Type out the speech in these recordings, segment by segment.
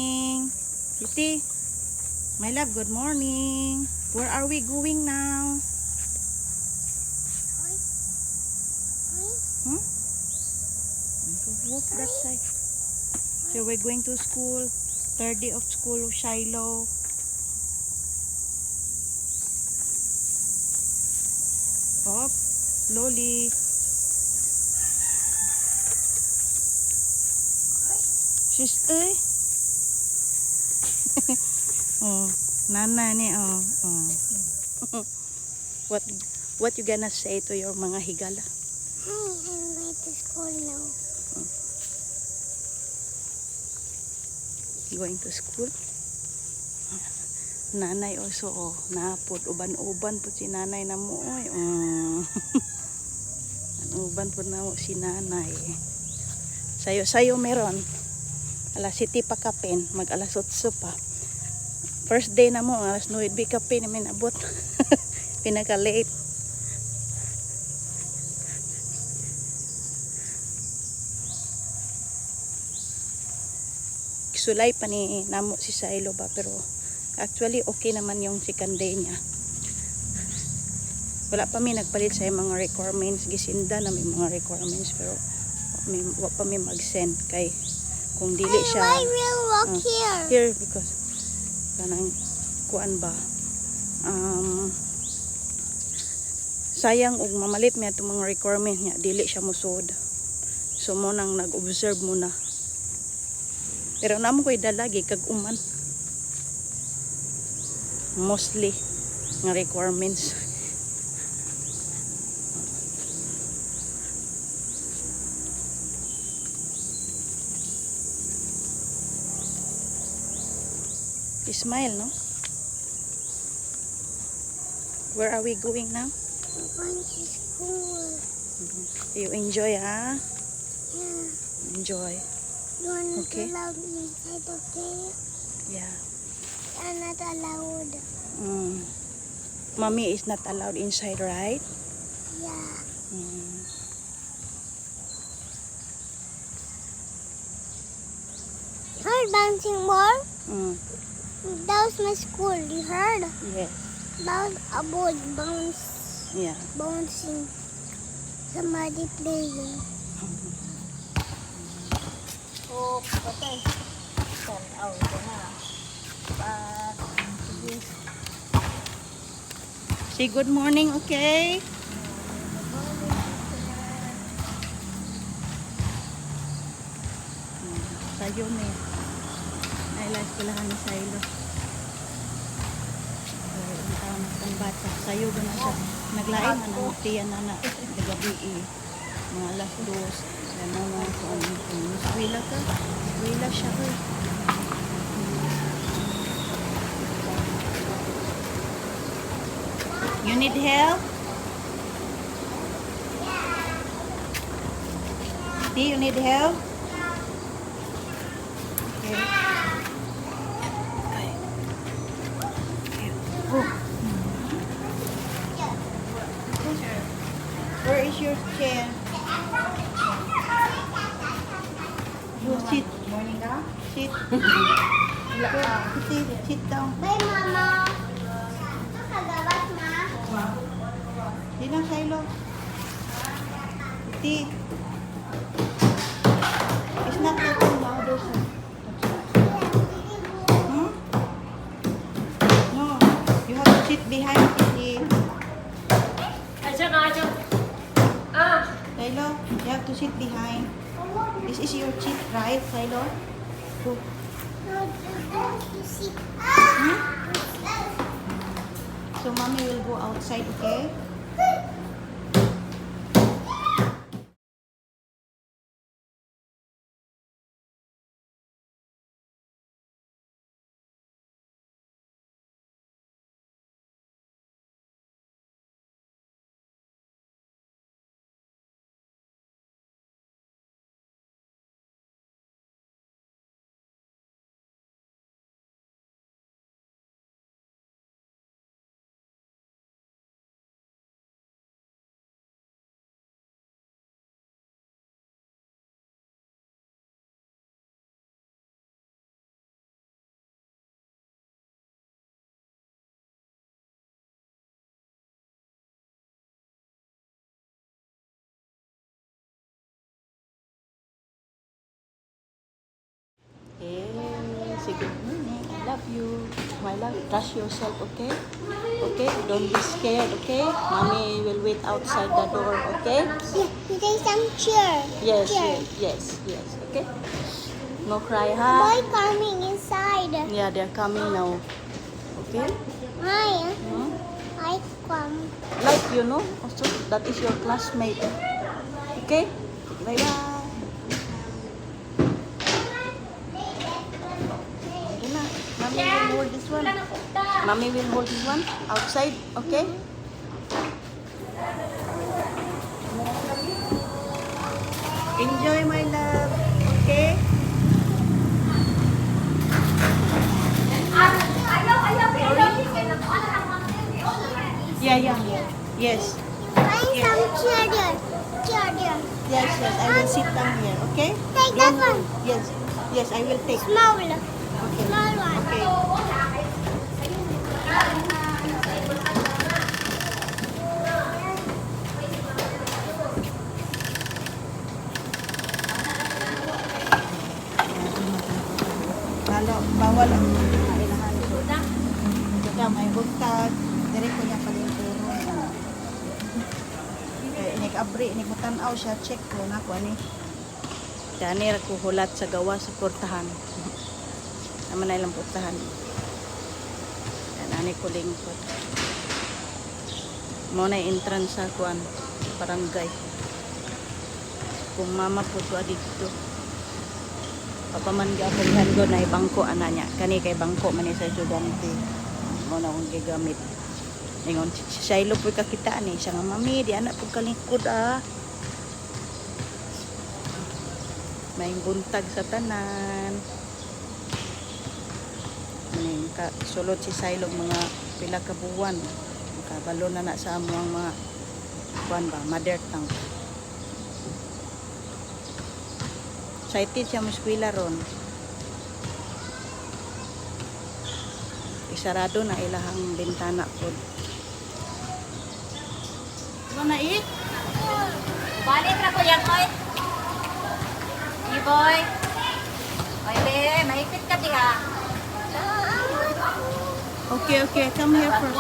morning. Titi, my love, good morning. Where are we going now? Hmm? Walk that side. So we're going to school. Third day of school, Shiloh. Up, slowly. She's oh, nana ni oh. What what you gonna say to your mga higala? Hi, I'm going to school now. Going to school? Nanay also oh, napod uban-uban po si nanay na mo oy. Uban po na mo si nanay. Sayo meron. Alas 7 pa kapin, mag alas 8 pa. First day na mo, alas 9 kapin namin abot. Pinaka late. Sulay pa ni namo si Shiloh ba, pero actually okay naman yung second day niya. Wala pa mi nagpalit sa mga requirements, gisinda na may mga requirements, pero wa pa mi mag-send kay kung dili siya Why will walk here? here because kanang kuan ba sayang og mamalit mi atong mga requirement niya, dili siya musud. So mo nang nag-observe muna. Pero namo ko'y dalagi kag uman. Mostly nga requirements. Smile, no? Where are we going now? I'm going to school. You enjoy, ha? Yeah. Enjoy. You are not Okay. allowed inside, okay? Yeah. You are not allowed. Mommy is not allowed inside, right? Yeah. Heard bouncing ball? That was my school. You heard? Yes. That was a boy Yeah. bouncing. Somebody playing. Oh, patay. Tanaw ko na. Sige. Say good morning, okay? Sayo na yun. Nailas ko lang ni Shiloh. Ang taon ng bata. Sayo ba na siya? Naglaing na ng tiyan na na. Nagabi mga alas 2. Yan na nga ko. Wila ka. Wila siya ko. You need help? Do you need help? Okay. Oh. Where is your chair? You sit. Morning ka? Sit. Sit down. Bye, Mama. Nakagawas na. Di na, Shiloh. Iti. It's not that louder, sir. Hmm? No. You have to sit behind, Iti. Shiloh, you have to sit behind. This is your seat, right, Shiloh? Go. No, you sit. So, mommy will go outside, okay? say good morning. I love you. My love, trust yourself, okay? Okay? Don't be scared, okay? Mommy will wait outside the door, okay? You take some chair. Yes, Chair. yes, okay? No cry, ha? Boy coming inside. Yeah, they're coming now. Okay? Hi. Hmm? I come. Like you know, also that is your classmate. Okay? Bye-bye. Okay na. Mommy will hold this one. Mommy will hold this one outside, okay? Enjoy, my love. Okay? Yeah. Yes. Find some chair there. Chair there. Yes. I will sit down here, okay? Take that one. Yes, I will take. Small. Okay. Small one. Okay. Lalo, bawal ang kailangan ito. Kaya may bugtag, dire ko niya palinturo. Kaya inig abri, inig mutanaw siya, check ko na ko ani. Kaya nira ko hulat sa gawa sa portahan. Naman na ilang portahan. Kaya nani ko lingkod. Mo na entrance sa kuan, barangay. Kung mama po ko dito. Papaman gapilihan ko na ibangko ana niya. Kani kay bangko man ni sa estudyante. Mo na akong gigamit. Ingon si Shiloh po kakita ni siya nga mami di anak po kalingkod ah. May buntag sa tanan. Maning ka sulod si Shiloh mga pila ka buwan. Kabalo na sa amo ang mga kuan ba mother tongue. Excited siya mo eskwela ron. Isarado na ilahang bintana po. Ano na eat? Balik na ko yan, oy. Boy. Oy, be, mahigpit ka diha. Okay. Come here first.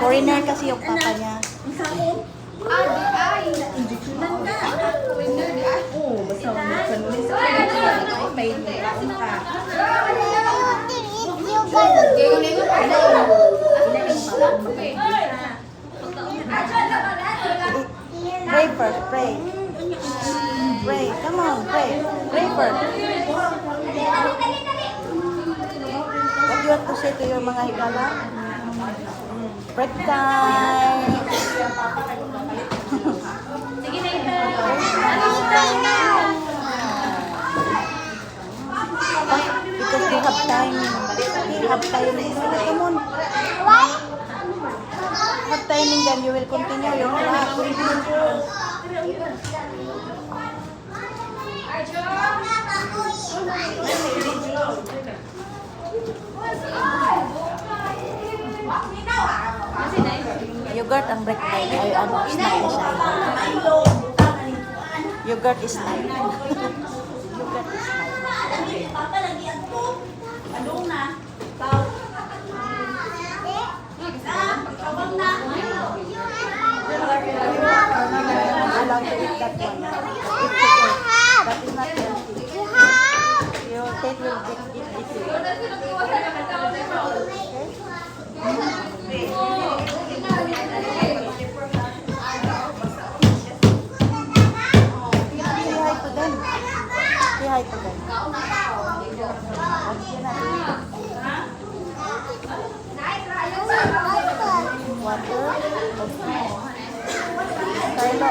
Foreigner kasi yung papa niya. Pray first, pray. Pray, come on, pray. Pray first. What do you want to say to your mga higala? Break time. Because we have time. We have timing. Come on. Have timing, then you will continue your class. Yogurt ang break time. Ay, ano, snack na siya. Yogurt is snack. Yogurt is snack. Allowed to eat that one. It's okay. That is not healthy. Your kid will eat Say hi to them. Say hi to them. Water. Kylo,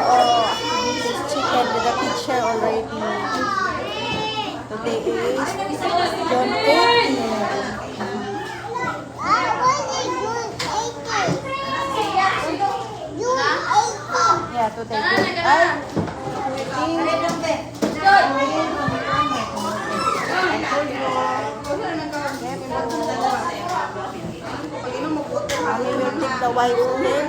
this is chicken with the teacher already. Today is John 18. Yeah, today is I will take the white, okay?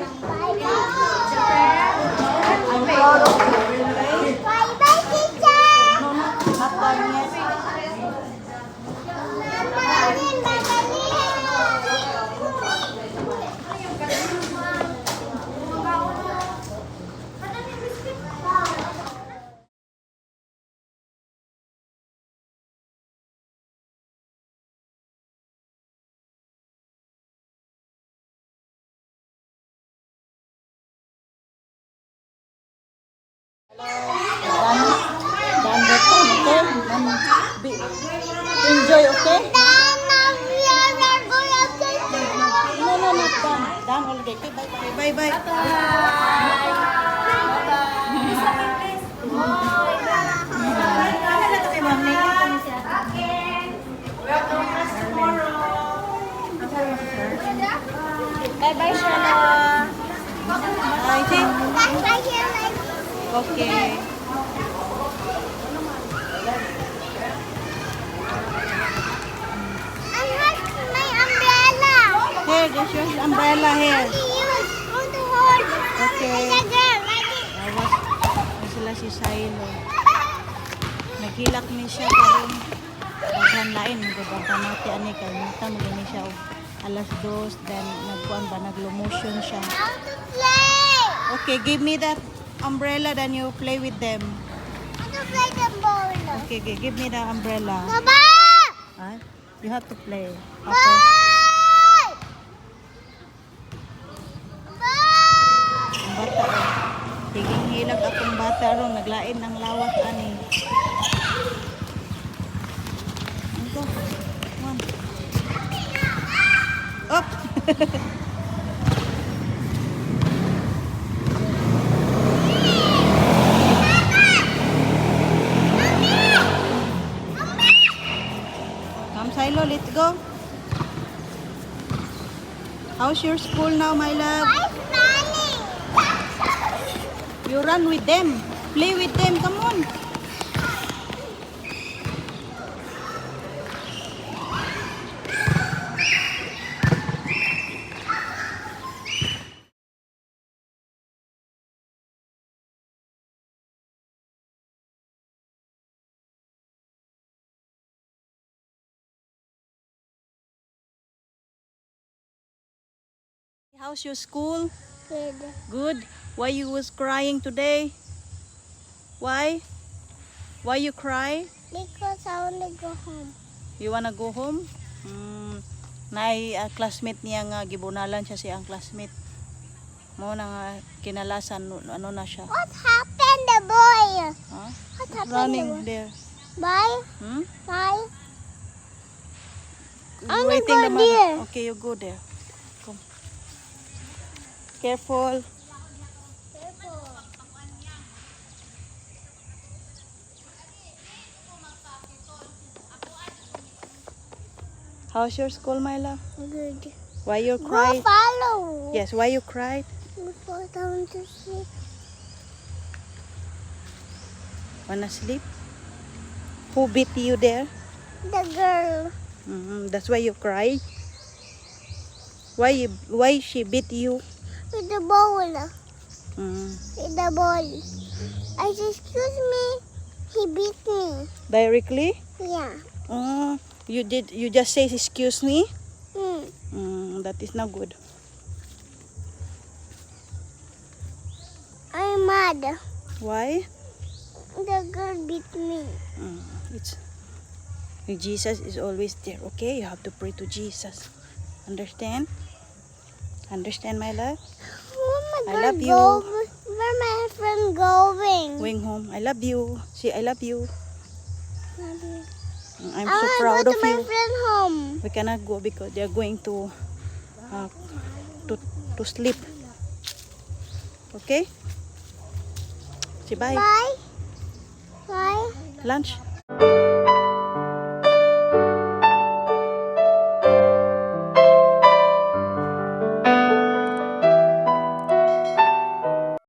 enjoy, okay? Mama, we are not going outside. No, not done. Done already. Okay, bye. Bye. Bye-bye, Shana. I think. That's right here, like. Okay. I have my umbrella. Here, there's your umbrella here. Use on the hold. Okay. The girl, like it. Awas sila si Silo. Nagilak ni siya karon daghan lain gubanta nati ani kay mata mo gani siya og alas 2 then nagkuan ba naglo-motion siya. How to play? Okay, give me that umbrella then you play with them. How to play the ball? Okay, give me the umbrella. Baba! Ah, you have to play. Okay. Bye! Bye! Ang bata higing hilag akong bata ron naglain ng lawak ani. Ito. One. Up. Come Silo, let's go. How's your school now, my love? I'm running. You run with them. Play with them. Come on. How's your school? Good. Good. Why you was crying today? Why? Why you cry? Because I want to go home. You wanna go home? Nay classmate niya nga gibunalan siya siyang classmate. Mo na nga kinalasan ano na siya. What happened, the boy? Huh? What happened, Running the boy? there. Bye. Hmm? Bye. I'm gonna Waiting go the mother. there. Okay, you go there. Come. Careful. How's your school, my love? Good. Why you Go cried? follow. Yes, why you cried? Go fall down to sleep. Wanna sleep? Who beat you there? The girl. That's why you cry. Why she beat you? With the ball. Mm. With the ball. I said, excuse me. He beat me. Directly? Yeah. You just say excuse me? That is not good. I'm mad. Why? The girl beat me. It's Jesus is always there. Okay, you have to pray to Jesus. Understand? Understand, my love? Where I my love girl you. go? Where my friend going? Going home. I love you. See, I love you. Love you. I'm I so wanna proud go of to my you. friend home. We cannot go because they are going to sleep. Okay? Say bye. Bye. Bye. Lunch.